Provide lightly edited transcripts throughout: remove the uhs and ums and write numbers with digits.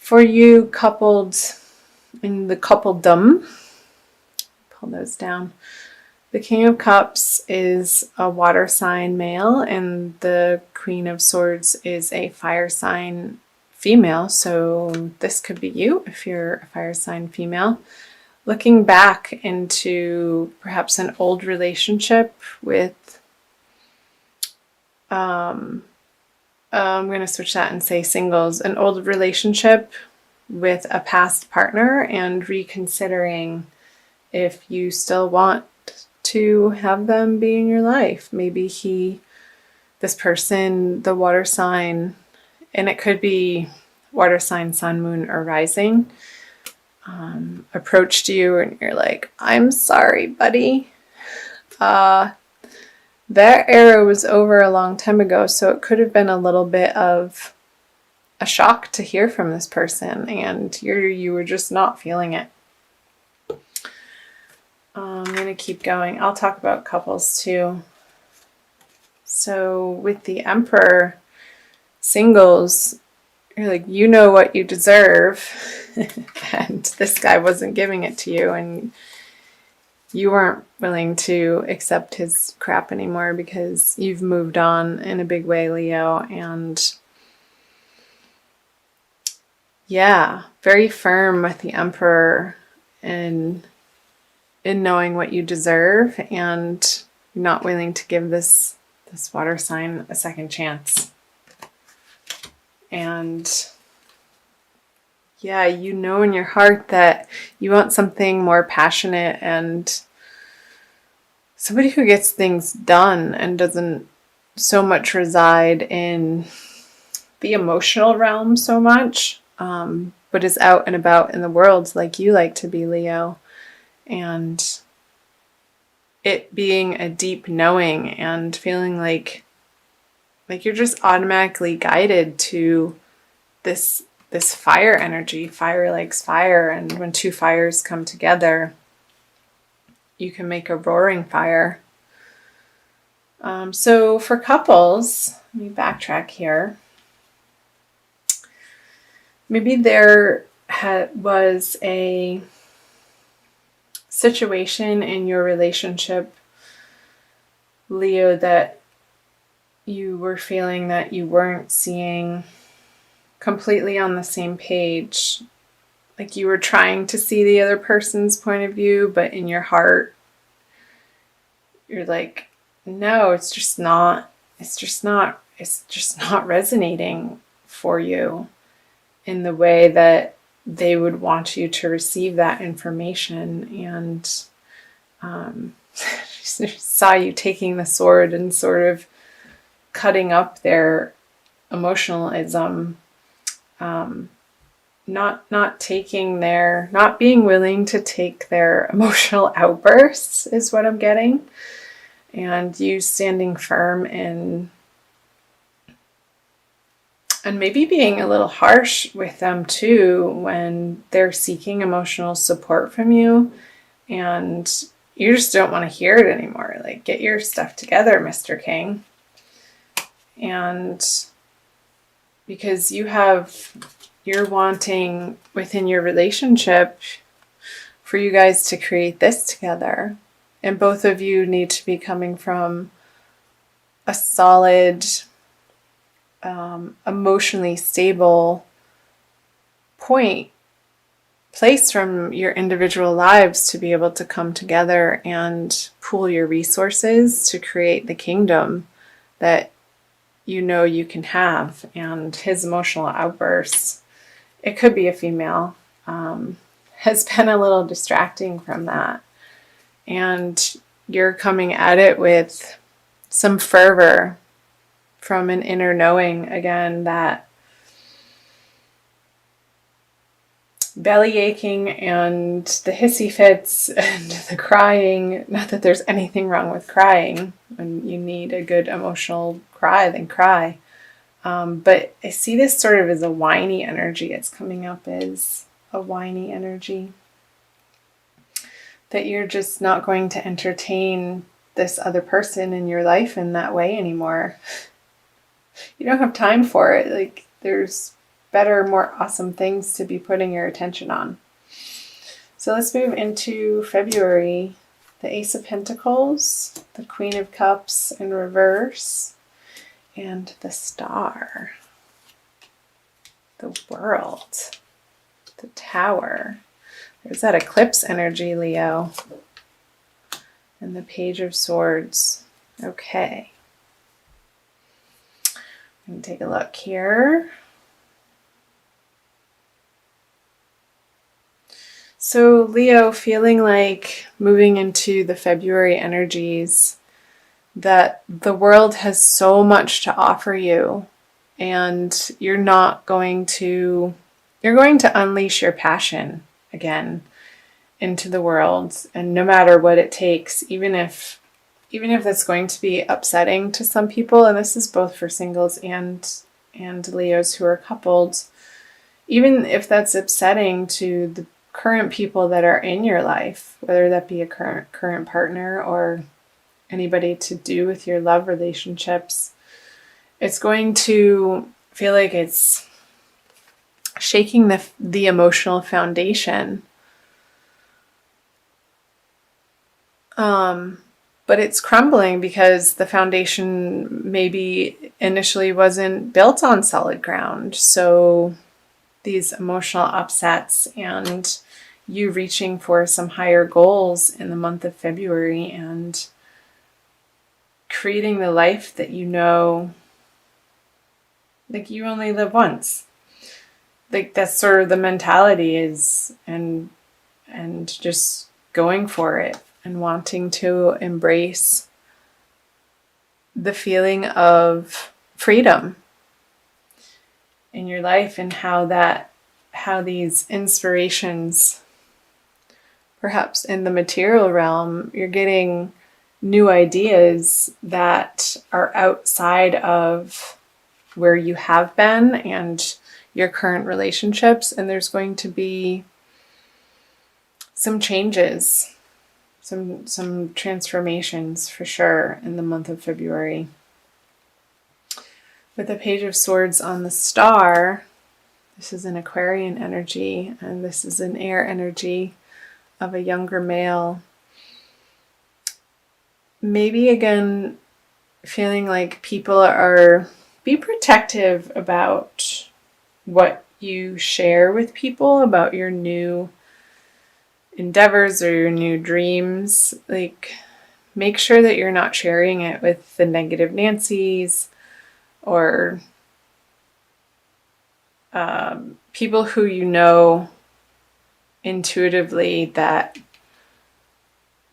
For you coupled in the coupledom, pull those down. The King of Cups is a water sign male, and the Queen of Swords is a fire sign female. So this could be you if you're a fire sign female. Looking back into perhaps an old relationship with, I'm going to switch that and say singles, an old relationship with a past partner, and reconsidering if you still want to have them be in your life. Maybe this person, the water sign, and it could be water sign, sun, moon, or rising, approached you and you're like, I'm sorry, buddy. That era was over a long time ago, so it could have been a little bit of a shock to hear from this person, and you were just not feeling it. I'm going to keep going. I'll talk about couples too. So with the Emperor, singles, you're like, you know what you deserve, and this guy wasn't giving it to you, and you weren't willing to accept his crap anymore because you've moved on in a big way, Leo. And yeah, very firm with the Emperor in knowing what you deserve, and not willing to give this water sign a second chance. And yeah, you know in your heart that you want something more passionate and somebody who gets things done and doesn't so much reside in the emotional realm so much, but is out and about in the world like you like to be, Leo. And it being a deep knowing and feeling like you're just automatically guided to this fire energy. Fire likes fire, and when two fires come together, you can make a roaring fire. So for couples, let me backtrack here. Maybe there was a situation in your relationship, Leo, that you were feeling that you weren't seeing completely on the same page. Like you were trying to see the other person's point of view, but in your heart, you're like, no, it's just not resonating for you in the way that they would want you to receive that information. And saw you taking the sword and sort of cutting up their emotionalism, not being willing to take their emotional outbursts is what I'm getting. And you standing firm and maybe being a little harsh with them too when they're seeking emotional support from you, and you just don't want to hear it anymore. Like, get your stuff together, Mr. King. And because you're wanting within your relationship for you guys to create this together. And both of you need to be coming from a solid, emotionally stable place from your individual lives to be able to come together and pool your resources to create the kingdom that you know you can have. And his emotional outbursts, it could be a female, has been a little distracting from that. And you're coming at it with some fervor from an inner knowing, again, that belly aching and the hissy fits and the crying, not that there's anything wrong with crying. When you need a good emotional cry, then cry. But I see this sort of as a whiny energy. It's coming up as a whiny energy. That you're just not going to entertain this other person in your life in that way anymore. You don't have time for it. Like, there's better, more awesome things to be putting your attention on. So let's move into February. The Ace of Pentacles, the Queen of Cups in reverse, and the Star. The World. The Tower. There's that eclipse energy, Leo. And the Page of Swords. Okay. I'm going to take a look here. So Leo, feeling like moving into the February energies, that the world has so much to offer you, and you're going to unleash your passion again into the world, and no matter what it takes, even if that's going to be upsetting to some people, and this is both for singles and Leos who are coupled, even if that's upsetting to the current people that are in your life, whether that be a current partner or anybody to do with your love relationships, it's going to feel like it's shaking the emotional foundation. But it's crumbling because the foundation maybe initially wasn't built on solid ground. So these emotional upsets and you reaching for some higher goals in the month of February and creating the life that you know, like you only live once. Like that's sort of the mentality is, and just going for it and wanting to embrace the feeling of freedom in your life, and how these inspirations, perhaps in the material realm, you're getting new ideas that are outside of where you have been and your current relationships, and there's going to be some changes, some transformations for sure in the month of February. With the Page of Swords on the Star, this is an Aquarian energy, and this is an air energy of a younger male. Maybe again, feeling like people be protective about what you share with people, about your new endeavors or your new dreams. Like, make sure that you're not sharing it with the negative Nancys or people who you know intuitively that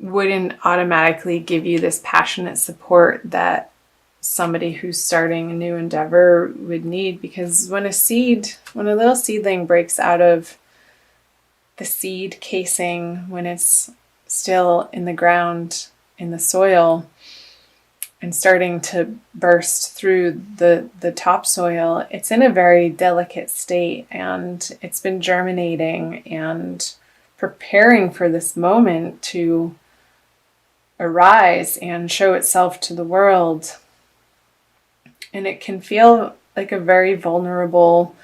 wouldn't automatically give you this passionate support that somebody who's starting a new endeavor would need. Because when a little seedling breaks out of the seed casing, when it's still in the ground, in the soil, and starting to burst through the topsoil, it's in a very delicate state, and it's been germinating and preparing for this moment to arise and show itself to the world. And it can feel like a very vulnerable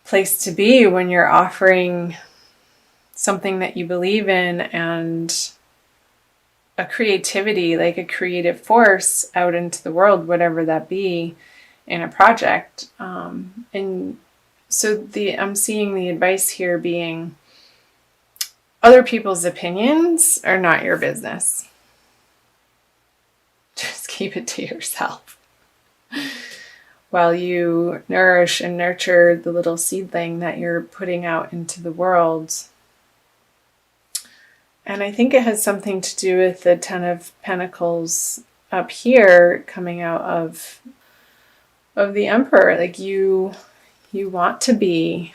place to be when you're offering something that you believe in and a creativity, like a creative force out into the world, whatever that be, in a project. And so I'm seeing the advice here being, other people's opinions are not your business. Just keep it to yourself while you nourish and nurture the little seedling that you're putting out into the world. And I think it has something to do with the Ten of Pentacles up here coming out of the Emperor. Like you want to be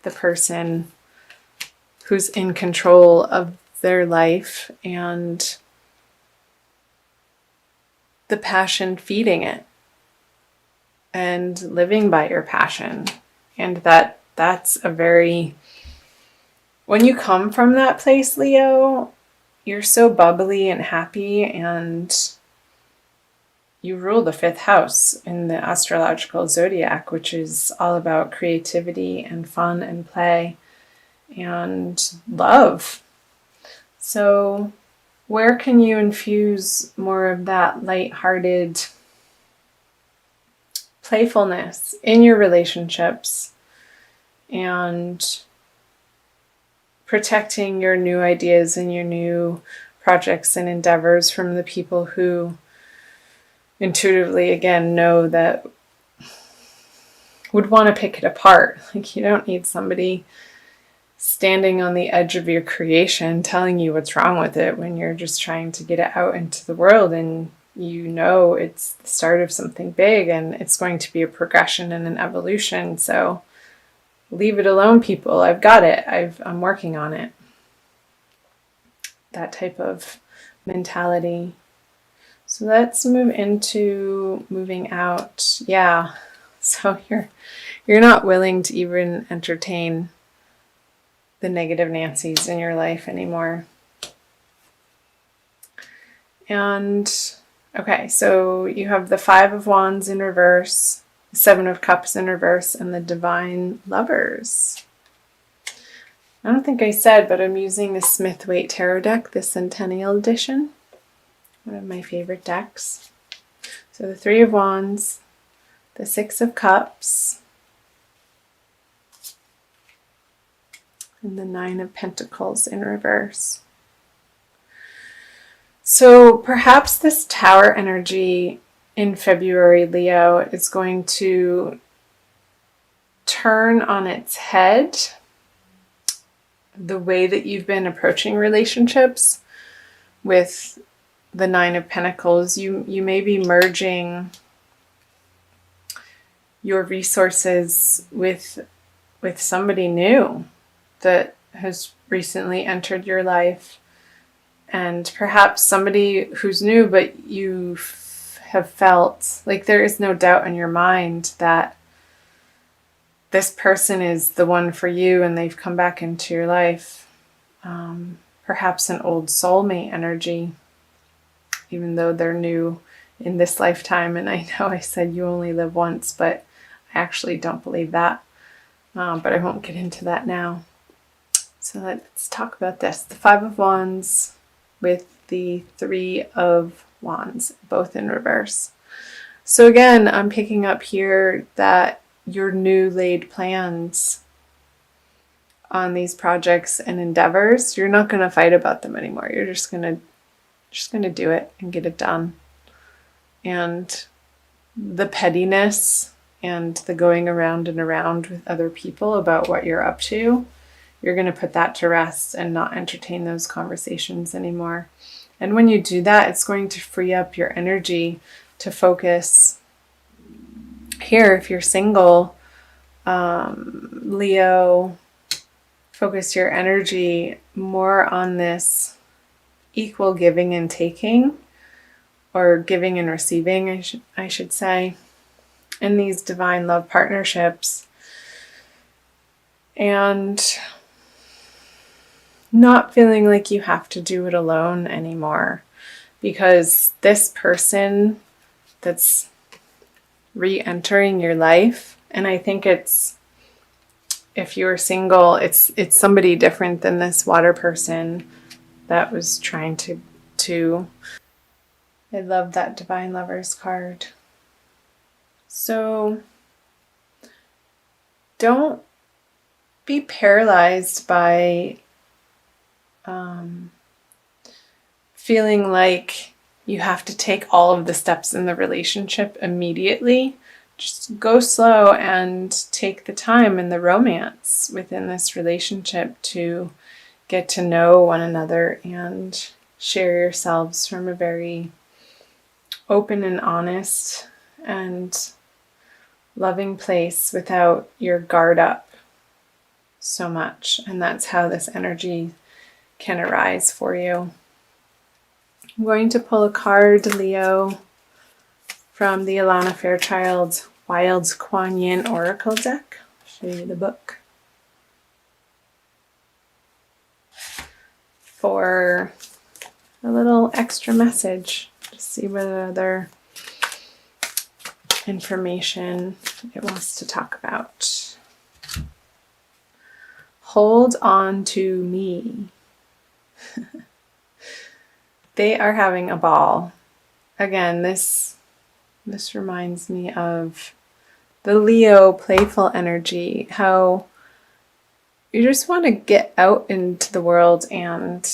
the person who's in control of their life and the passion feeding it and living by your passion. And that's a very... When you come from that place, Leo, you're so bubbly and happy, and you rule the 5th house in the astrological zodiac, which is all about creativity and fun and play and love. So where can you infuse more of that lighthearted playfulness in your relationships and protecting your new ideas and your new projects and endeavors from the people who intuitively, again, know that would want to pick it apart. Like, you don't need somebody standing on the edge of your creation telling you what's wrong with it when you're just trying to get it out into the world, and you know it's the start of something big and it's going to be a progression and an evolution. So leave it alone, people. I've got it. I'm working on it. That type of mentality. So let's move into moving out. Yeah. So you're not willing to even entertain the negative Nancys in your life anymore. And okay, so you have the 5 of Wands in reverse, the 7 of Cups in reverse, and the Divine Lovers. I don't think I said, but I'm using the Smith-Waite Tarot deck, the Centennial Edition. One of my favorite decks. So the 3 of Wands, the 6 of Cups, and the 9 of Pentacles in reverse. So perhaps this Tower energy in February, Leo, is going to turn on its head the way that you've been approaching relationships with the 9 of Pentacles. You may be merging your resources with somebody new that has recently entered your life, and perhaps somebody who's new, but you have felt like there is no doubt in your mind that this person is the one for you and they've come back into your life. Perhaps an old soulmate energy, even though they're new in this lifetime. And I know I said you only live once, but I actually don't believe that. But I won't get into that now. So let's talk about this. The 5 of Wands with the 3 of Wands, both in reverse. So again, I'm picking up here that your new laid plans on these projects and endeavors, you're not going to fight about them anymore. You're just going to do it and get it done. And the pettiness and the going around and around with other people about what you're up to, you're going to put that to rest and not entertain those conversations anymore. And when you do that, it's going to free up your energy to focus here. If you're single, Leo, focus your energy more on this equal giving and taking, or giving and receiving, I should say, in these divine love partnerships. And not feeling like you have to do it alone anymore, because this person that's re-entering your life, and I think it's, if you're single, it's somebody different than this water person that was trying to I love that Divine Lovers card. So don't be paralyzed by feeling like you have to take all of the steps in the relationship immediately. Just go slow and take the time and the romance within this relationship to get to know one another and share yourselves from a very open and honest and loving place without your guard up so much. And that's how this energy can arise for you. I'm going to pull a card, Leo, from the Alana Fairchild Wild's Kuan Yin Oracle deck. I'll show you the book. For a little extra message. Just see what other information it wants to talk about. Hold on to me. They are having a ball. Again, this reminds me of the Leo playful energy, how you just want to get out into the world and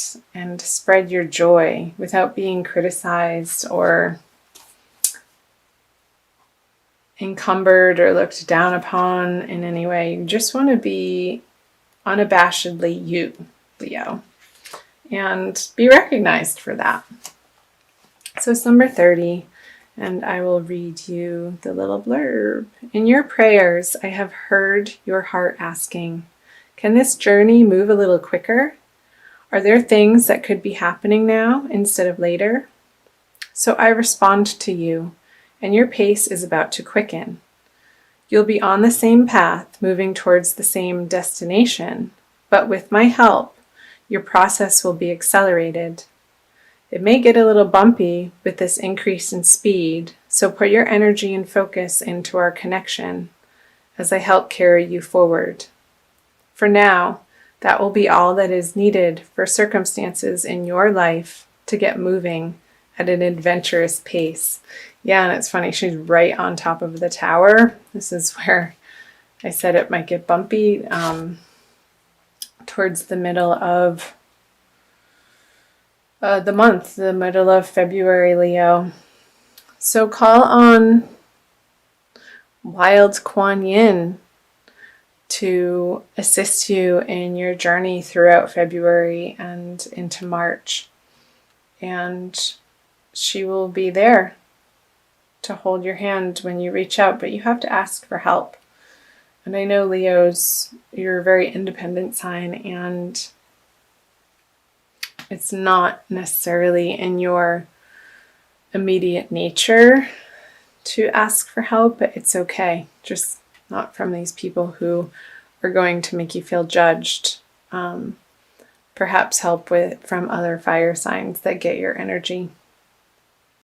spread your joy without being criticized or encumbered or looked down upon in any way. You just want to be unabashedly you, Leo, and be recognized for that. So it's number 30, and I will read you the little blurb. In your prayers, I have heard your heart asking, can this journey move a little quicker? Are there things that could be happening now instead of later? So I respond to you, and your pace is about to quicken. You'll be on the same path, moving towards the same destination, but with my help, your process will be accelerated. It may get a little bumpy with this increase in speed, so put your energy and focus into our connection as I help carry you forward. For now, that will be all that is needed for circumstances in your life to get moving at an adventurous pace. Yeah, and it's funny, she's right on top of the tower. This is where I said it might get bumpy, towards the middle of the month, the middle of February, Leo. So call on Wild Kuan Yin to assist you in your journey throughout February and into March. And she will be there to hold your hand when you reach out, but you have to ask for help. And I know, Leos, you're a very independent sign, and it's not necessarily in your immediate nature to ask for help, but it's okay. Just not from these people who are going to make you feel judged. Perhaps help from other fire signs that get your energy.